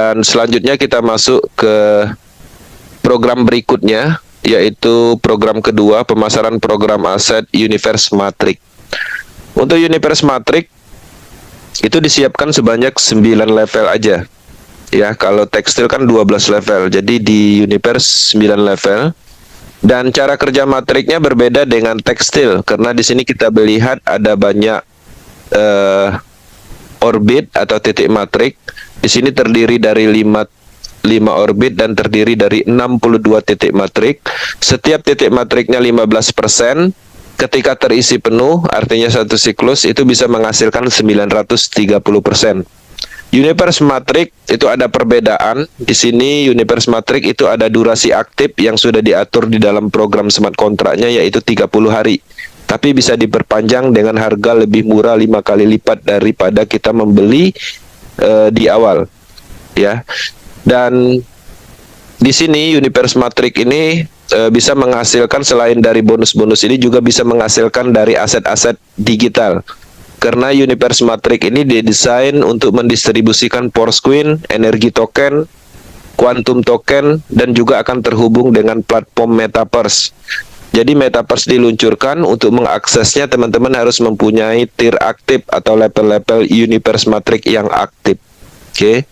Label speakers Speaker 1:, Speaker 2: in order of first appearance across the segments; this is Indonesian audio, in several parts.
Speaker 1: Dan selanjutnya kita masuk ke program berikutnya, yaitu program kedua, pemasaran program aset Universe Matrix. Untuk Universe Matrix itu disiapkan sebanyak 9 level aja. Ya, kalau tekstil kan 12 level. Jadi di Universe 9 level. Dan cara kerja matriknya berbeda dengan tekstil karena di sini kita melihat ada banyak orbit atau titik matrik. Di sini terdiri dari 5 orbit dan terdiri dari 62 titik matrik. Setiap titik matriknya 15%. Ketika terisi penuh, artinya satu siklus itu bisa menghasilkan 930%. Universe Matrix itu ada perbedaan. Di sini Universe Matrix itu ada durasi aktif yang sudah diatur di dalam program smart kontraknya, yaitu 30 hari. Tapi bisa diperpanjang dengan harga lebih murah 5 kali lipat daripada kita membeli di awal. Ya. Dan di sini Universe Matrix ini bisa menghasilkan, selain dari bonus-bonus ini juga bisa menghasilkan dari aset-aset digital. Karena Universe Matrix ini didesain untuk mendistribusikan Porosqueen, energi token, quantum token, dan juga akan terhubung dengan platform Metaverse. Jadi Metaverse diluncurkan, untuk mengaksesnya teman-teman harus mempunyai tier aktif atau level-level Universe Matrix yang aktif. Oke.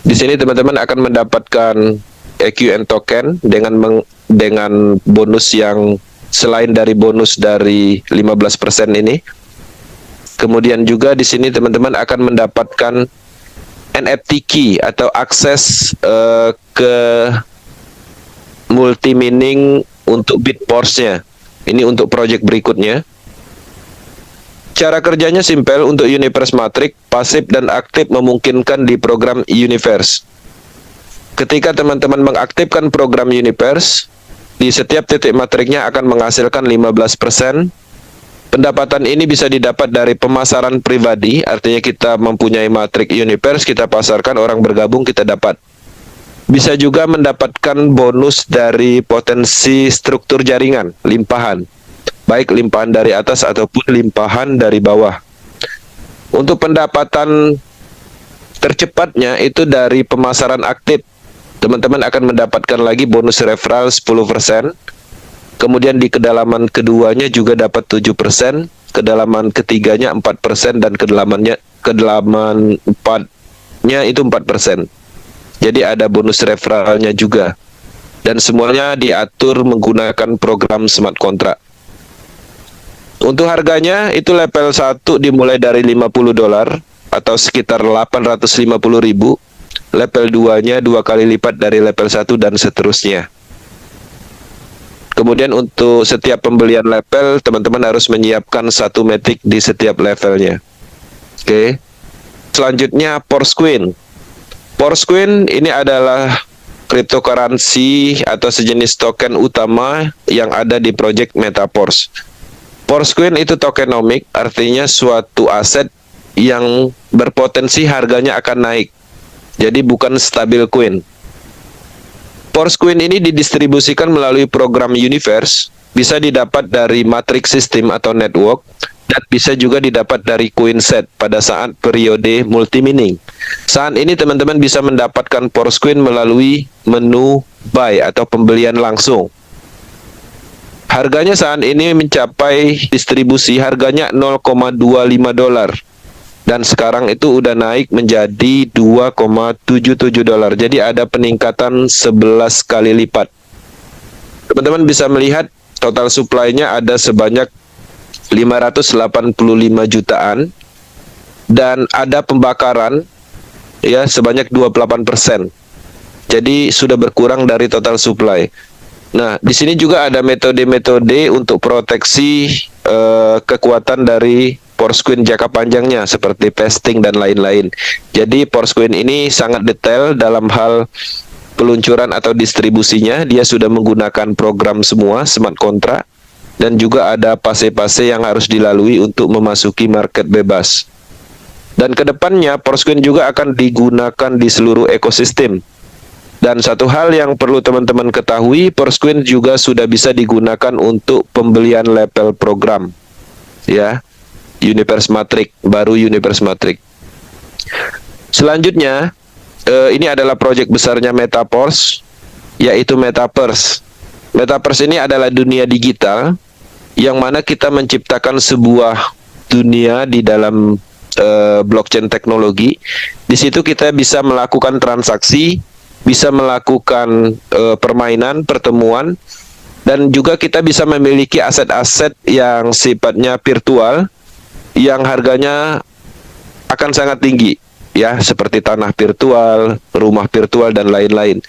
Speaker 1: Di sini teman-teman akan mendapatkan EQN token dengan bonus yang selain dari bonus dari 15% ini. Kemudian juga di sini teman-teman akan mendapatkan NFT key atau akses ke multi mining untuk Bitforce-nya. Ini untuk project berikutnya. Cara kerjanya simpel. Untuk Universe Matrix, pasif dan aktif memungkinkan di program Universe. Ketika teman-teman mengaktifkan program Universe, di setiap titik matriknya akan menghasilkan 15%. Pendapatan ini bisa didapat dari pemasaran pribadi, artinya kita mempunyai matrik Universe, kita pasarkan, orang bergabung, kita dapat. Bisa juga mendapatkan bonus dari potensi struktur jaringan, limpahan. Baik limpahan dari atas ataupun limpahan dari bawah. Untuk pendapatan tercepatnya itu dari pemasaran aktif. Teman-teman akan mendapatkan lagi bonus referral 10%. Kemudian di kedalaman keduanya juga dapat 7%, kedalaman ketiganya 4%, dan kedalaman 4-nya itu 4%. Jadi ada bonus referralnya juga. Dan semuanya diatur menggunakan program smart contract. Untuk harganya itu level 1 dimulai dari $50 atau sekitar 850.000. Level 2-nya 2 kali lipat dari level 1 dan seterusnya. Kemudian untuk setiap pembelian level, teman-teman harus menyiapkan 1 matic di setiap levelnya. Oke. Selanjutnya Porosqueen. Porosqueen ini adalah cryptocurrency atau sejenis token utama yang ada di project Metaverse. Porosqueen itu tokenomic, artinya suatu aset yang berpotensi harganya akan naik. Jadi bukan stabil coin. Porosqueen ini didistribusikan melalui program Universe, bisa didapat dari matrix system atau network, dan bisa juga didapat dari coin set pada saat periode multi-mining. Saat ini teman-teman bisa mendapatkan Porosqueen melalui menu buy atau pembelian langsung. Harganya saat ini mencapai distribusi harganya $0,25. Dan sekarang itu udah naik menjadi $2,77. Jadi ada peningkatan 11 kali lipat. Teman-teman bisa melihat total supply-nya ada sebanyak 585 jutaan. Dan ada pembakaran ya sebanyak 28%. Jadi sudah berkurang dari total supply. Nah, di sini juga ada metode-metode untuk proteksi kekuatan dari Porosqueen jangka panjangnya seperti vesting dan lain-lain. Jadi Porosqueen ini sangat detail dalam hal peluncuran atau distribusinya. Dia sudah menggunakan program semua smart contract, dan juga ada fase-fase yang harus dilalui untuk memasuki market bebas. Dan kedepannya Porosqueen juga akan digunakan di seluruh ekosistem. Dan satu hal yang perlu teman-teman ketahui, Porosqueen juga sudah bisa digunakan untuk pembelian level program. Ya. Universe Matrix, baru Universe Matrix. Selanjutnya, ini adalah proyek besarnya Metaverse, yaitu Metaverse. Metaverse ini adalah dunia digital yang mana kita menciptakan sebuah dunia di dalam blockchain teknologi. Di situ kita bisa melakukan transaksi, bisa melakukan permainan, pertemuan, dan juga kita bisa memiliki aset-aset yang sifatnya virtual yang harganya akan sangat tinggi, ya, seperti tanah virtual, rumah virtual, dan lain-lain.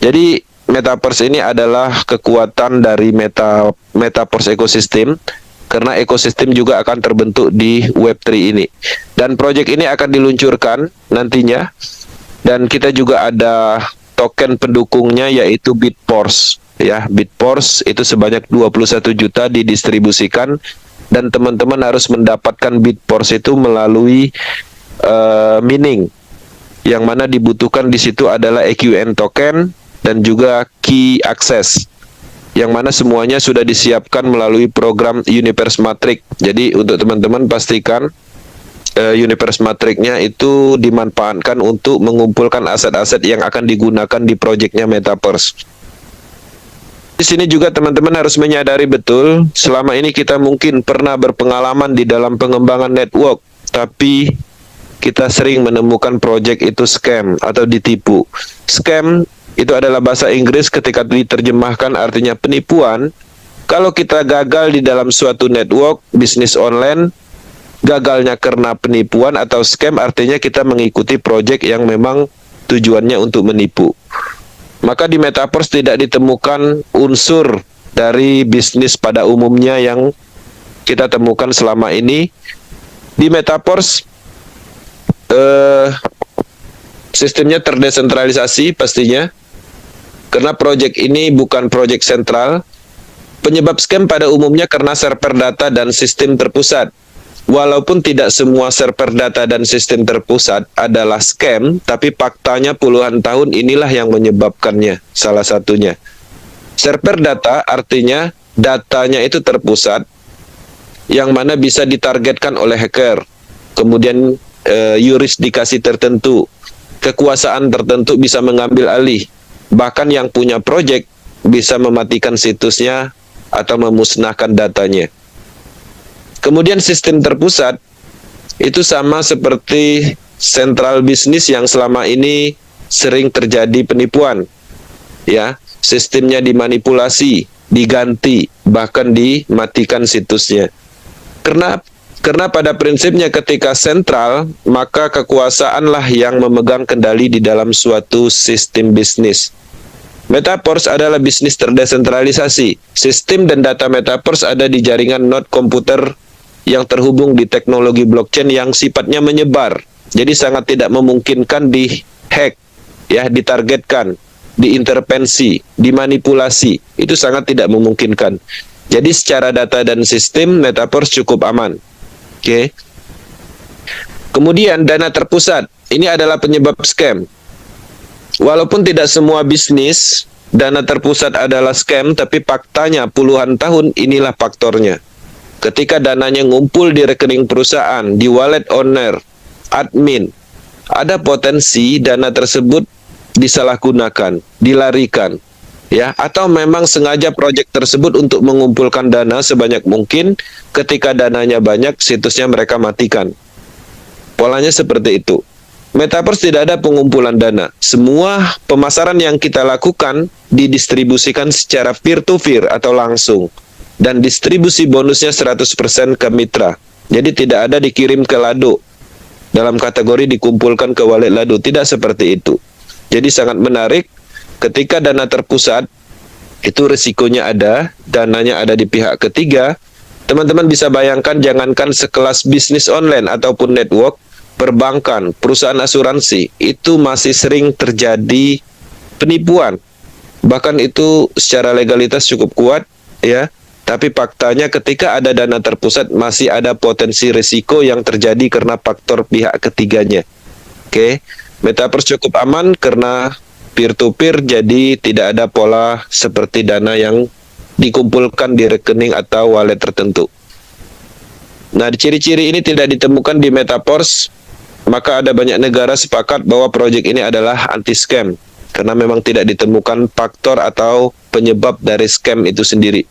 Speaker 1: Jadi Metaverse ini adalah kekuatan dari Metaverse ekosistem, karena ekosistem juga akan terbentuk di Web3 ini. Dan proyek ini akan diluncurkan nantinya, dan kita juga ada token pendukungnya, yaitu Bitforce. Ya, Bitforce itu sebanyak 21 juta didistribusikan, dan teman-teman harus mendapatkan Bitforce itu melalui mining, yang mana dibutuhkan di situ adalah EQN token dan juga key access, yang mana semuanya sudah disiapkan melalui program Universe Matrix. Jadi untuk teman-teman pastikan Universe Matrix-nya itu dimanfaatkan untuk mengumpulkan aset-aset yang akan digunakan di proyeknya Metaverse. Di sini juga teman-teman harus menyadari betul, selama ini kita mungkin pernah berpengalaman di dalam pengembangan network, tapi kita sering menemukan proyek itu scam atau ditipu. Scam itu adalah bahasa Inggris, ketika diterjemahkan artinya penipuan. Kalau kita gagal di dalam suatu network bisnis online, gagalnya karena penipuan atau scam artinya kita mengikuti proyek yang memang tujuannya untuk menipu. Maka di Metaverse tidak ditemukan unsur dari bisnis pada umumnya yang kita temukan selama ini. Di Metaverse sistemnya terdesentralisasi pastinya, karena proyek ini bukan proyek sentral. Penyebab scam pada umumnya karena server data dan sistem terpusat. Walaupun tidak semua server data dan sistem terpusat adalah scam, tapi faktanya puluhan tahun inilah yang menyebabkannya. Salah satunya, server data artinya datanya itu terpusat, yang mana bisa ditargetkan oleh hacker. Kemudian yurisdikasi tertentu, kekuasaan tertentu bisa mengambil alih. Bahkan yang punya proyek bisa mematikan situsnya atau memusnahkan datanya. Kemudian sistem terpusat itu sama seperti sentral bisnis yang selama ini sering terjadi penipuan. Ya, sistemnya dimanipulasi, diganti, bahkan dimatikan situsnya. Karena pada prinsipnya ketika sentral, maka kekuasaanlah yang memegang kendali di dalam suatu sistem bisnis. Metaverse adalah bisnis terdesentralisasi. Sistem dan data Metaverse ada di jaringan node komputer yang terhubung di teknologi blockchain yang sifatnya menyebar. Jadi sangat tidak memungkinkan di-hack, ya, ditargetkan, diintervensi, dimanipulasi. Itu sangat tidak memungkinkan. Jadi secara data dan sistem Metaverse cukup aman. Oke. Kemudian dana terpusat. Ini adalah penyebab scam. Walaupun tidak semua bisnis dana terpusat adalah scam, tapi faktanya puluhan tahun inilah faktornya. Ketika dananya ngumpul di rekening perusahaan, di wallet owner, admin, ada potensi dana tersebut disalahgunakan, dilarikan, ya, atau memang sengaja proyek tersebut untuk mengumpulkan dana sebanyak mungkin. Ketika dananya banyak, situsnya mereka matikan. Polanya seperti itu. Metaverse tidak ada pengumpulan dana. Semua pemasaran yang kita lakukan didistribusikan secara peer-to-peer atau langsung. Dan distribusi bonusnya 100% ke mitra. Jadi tidak ada dikirim ke Lado dalam kategori dikumpulkan ke wallet Lado. Tidak seperti itu. Jadi sangat menarik, ketika dana terpusat, itu risikonya ada, dananya ada di pihak ketiga. Teman-teman bisa bayangkan, jangankan sekelas bisnis online ataupun network, perbankan, perusahaan asuransi, itu masih sering terjadi penipuan. Bahkan itu secara legalitas cukup kuat, ya. Tapi faktanya ketika ada dana terpusat masih ada potensi risiko yang terjadi karena faktor pihak ketiganya. Oke, Metaverse cukup aman karena peer-to-peer, jadi tidak ada pola seperti dana yang dikumpulkan di rekening atau wallet tertentu. Nah, ciri-ciri ini tidak ditemukan di Metaverse Maka ada banyak negara sepakat bahwa proyek ini adalah anti-scam karena memang tidak ditemukan faktor atau penyebab dari scam itu sendiri.